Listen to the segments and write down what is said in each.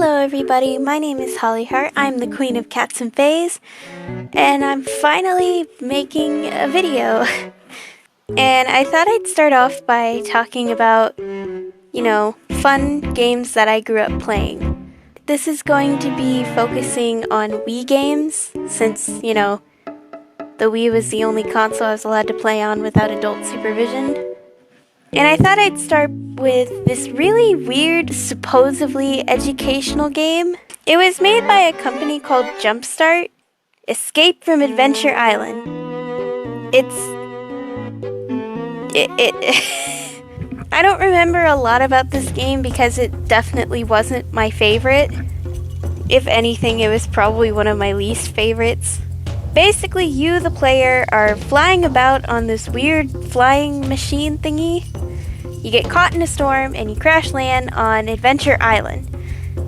Hello everybody, my name is Holly Hart. I'm the queen of cats and fays, and I'm finally making a video. And I thought I'd start off by talking about, fun games that I grew up playing. This is going to be focusing on Wii Games, since, the Wii was the only console I was allowed to play on without adult supervision. And I thought I'd start with this really weird, supposedly educational game. It was made by a company called Jumpstart, Escape from Adventure Island. I don't remember a lot about this game because it definitely wasn't my favorite. If anything, it was probably one of my least favorites. Basically, you, the player, are flying about on this weird flying machine thingy. You get caught in a storm and you crash land on Adventure Island.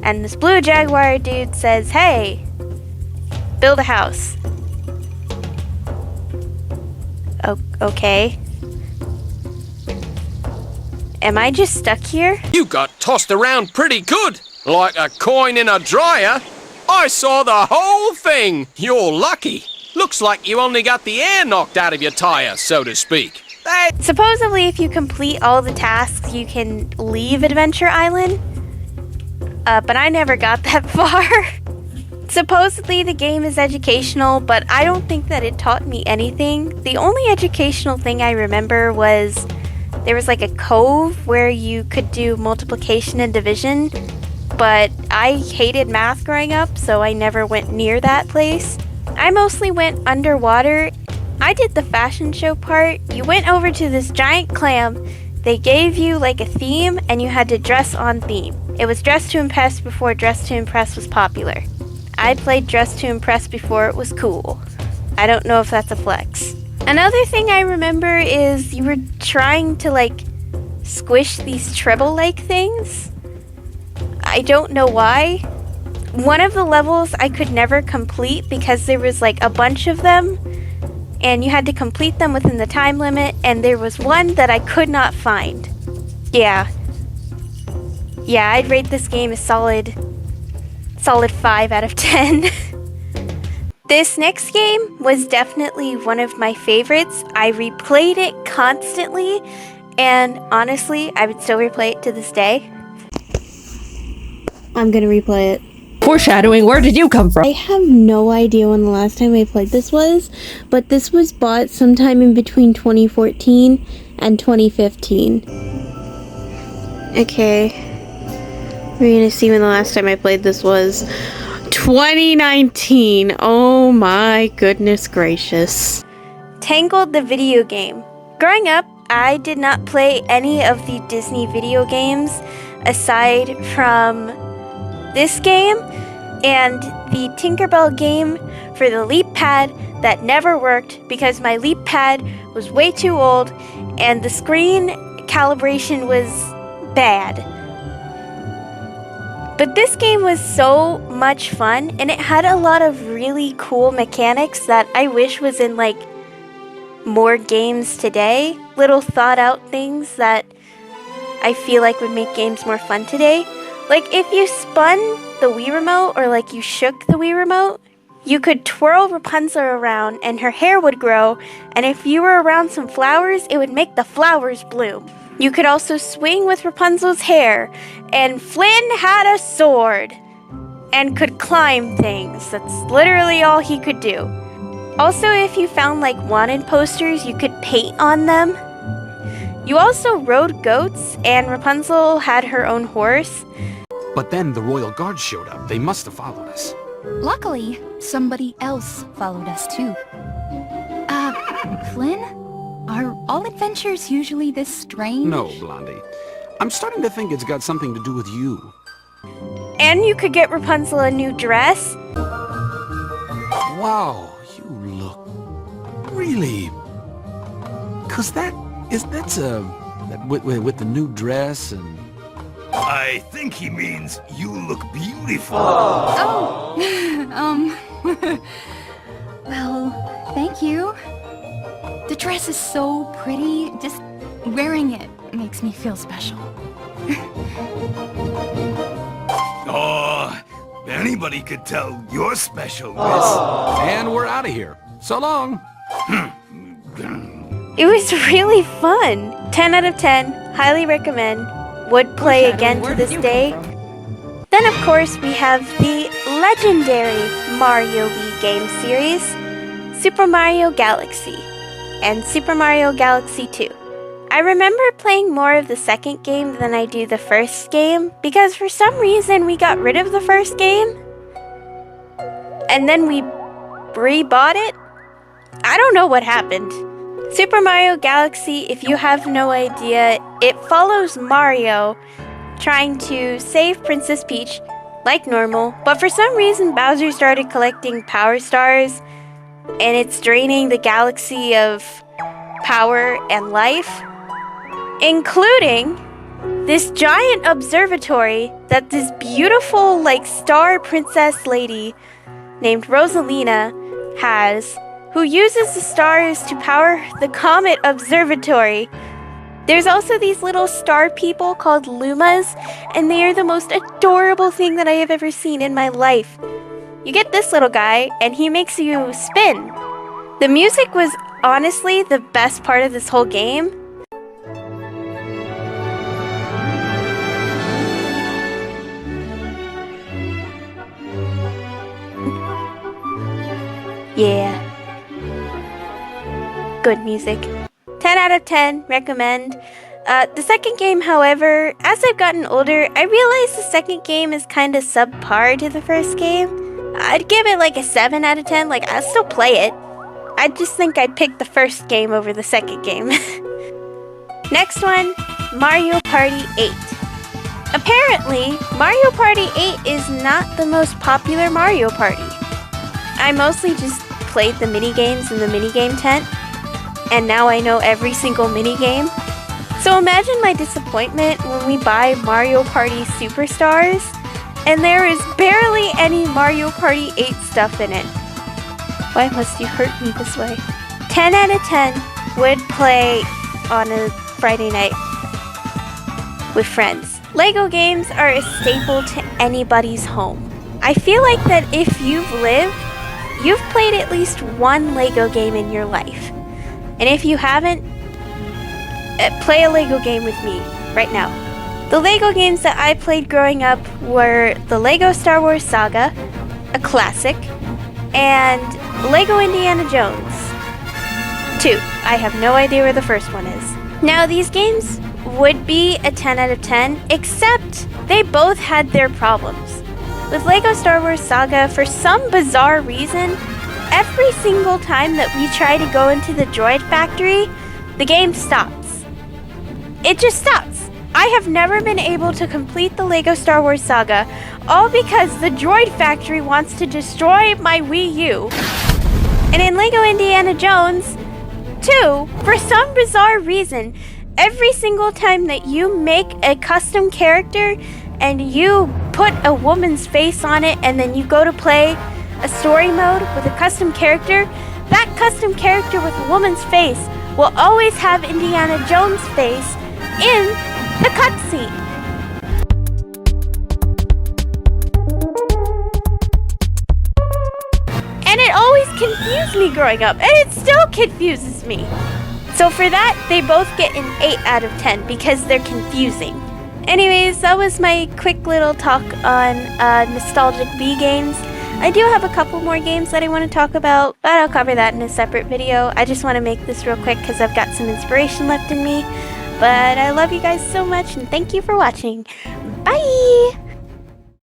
And this blue jaguar dude says, "Hey, build a house." Okay. Am I just stuck here? You got tossed around pretty good, like a coin in a dryer. I saw the whole thing. You're lucky. Looks like you only got the air knocked out of your tire, so to speak. Supposedly, if you complete all the tasks, you can leave Adventure Island. But I never got that far. Supposedly, the game is educational, but I don't think that it taught me anything. The only educational thing I remember was there was like a cove where you could do multiplication and division, but I hated math growing up, so I never went near that place. I mostly went underwater. I did the fashion show part. You went over to this giant clam. They gave you like a theme and you had to dress on theme. It was Dress to Impress before Dress to Impress was popular. I played Dress to Impress before it was cool. I don't know if that's a flex. Another thing I remember is you were trying to squish these treble-like things. I don't know why. One of the levels I could never complete because there was a bunch of them and you had to complete them within the time limit, and there was one that I could not find. Yeah, I'd rate this game a solid 5 out of 10. This next game was definitely one of my favorites. I replayed it constantly, and honestly, I would still replay it to this day. I'm gonna replay it. Foreshadowing, where did you come from? I have no idea when the last time I played this was, but this was bought sometime in between 2014 and 2015. Okay. We're gonna see when the last time I played this was. 2019! Oh my goodness gracious. Tangled the Video Game. Growing up, I did not play any of the Disney video games aside from this game and the Tinkerbell game for the Leap Pad that never worked because my Leap Pad was way too old and the screen calibration was bad. But this game was so much fun and it had a lot of really cool mechanics that I wish was in more games today. Little thought out things that I feel like would make games more fun today. If you spun the Wii remote or you shook the Wii remote, you could twirl Rapunzel around and her hair would grow, and if you were around some flowers, it would make the flowers bloom. You could also swing with Rapunzel's hair, and Flynn had a sword and could climb things. That's literally all he could do. Also, if you found wanted posters, you could paint on them. You also rode goats, and Rapunzel had her own horse. But then the Royal Guard showed up. They must have followed us. Luckily, somebody else followed us too. Flynn? Are all adventures usually this strange? No, Blondie. I'm starting to think it's got something to do with you. And you could get Rapunzel a new dress. Wow, you look really... with the new dress and... I think he means you look beautiful. Oh, well, thank you. The dress is so pretty. Just wearing it makes me feel special. Oh, Anybody could tell you're special, miss. And we're out of here. So long. It was really fun. 10 out of 10. Highly recommend. Would play again to this day. Then of course we have the legendary Mario Wii Game series, Super Mario Galaxy, and Super Mario Galaxy 2. I remember playing more of the second game than I do the first game, because for some reason we got rid of the first game, and then we rebought it. I don't know what happened. Super Mario Galaxy, if you have no idea, it follows Mario trying to save Princess Peach, like normal, but for some reason Bowser started collecting power stars, and it's draining the galaxy of power and life, including this giant observatory that this beautiful, like, star princess lady named Rosalina has, who uses the stars to power the Comet Observatory. There's also these little star people called Lumas, and they are the most adorable thing that I have ever seen in my life. You get this little guy, and he makes you spin. The music was honestly the best part of this whole game. Yeah. Good music. 10 out of 10, recommend. The second game, however, as I've gotten older, I realized the second game is kind of subpar to the first game. I'd give it like a 7 out of 10, like I'd still play it. I just think I'd pick the first game over the second game. Next one, Mario Party 8. Apparently, Mario Party 8 is not the most popular Mario Party. I mostly just played the minigames in the minigame tent, and now I know every single minigame. So imagine my disappointment when we buy Mario Party Superstars, and there is barely any Mario Party 8 stuff in it. Why must you hurt me this way? 10 out of 10 would play on a Friday night with friends. Lego games are a staple to anybody's home. I feel like that if you've lived, you've played at least one Lego game in your life. And if you haven't, play a Lego game with me right now. The Lego games that I played growing up were the Lego Star Wars Saga, a classic, and Lego Indiana Jones 2. I have no idea where the first one is. Now, these games would be a 10 out of 10, except they both had their problems. With Lego Star Wars Saga, for some bizarre reason, every single time that we try to go into the droid factory, the game stops. It just stops. I have never been able to complete the Lego Star Wars Saga, all because the droid factory wants to destroy my Wii U. And in Lego Indiana Jones 2, for some bizarre reason, every single time that you make a custom character and you put a woman's face on it and then you go to play a story mode with a custom character, that custom character with a woman's face will always have Indiana Jones' face in the cutscene. And it always confused me growing up, and it still confuses me. So for that, they both get an 8 out of 10 because they're confusing. Anyways, that was my quick little talk on nostalgic Wii games. I do have a couple more games that I want to talk about, but I'll cover that in a separate video. I just want to make this real quick because I've got some inspiration left in me. But I love you guys so much, and thank you for watching. Bye!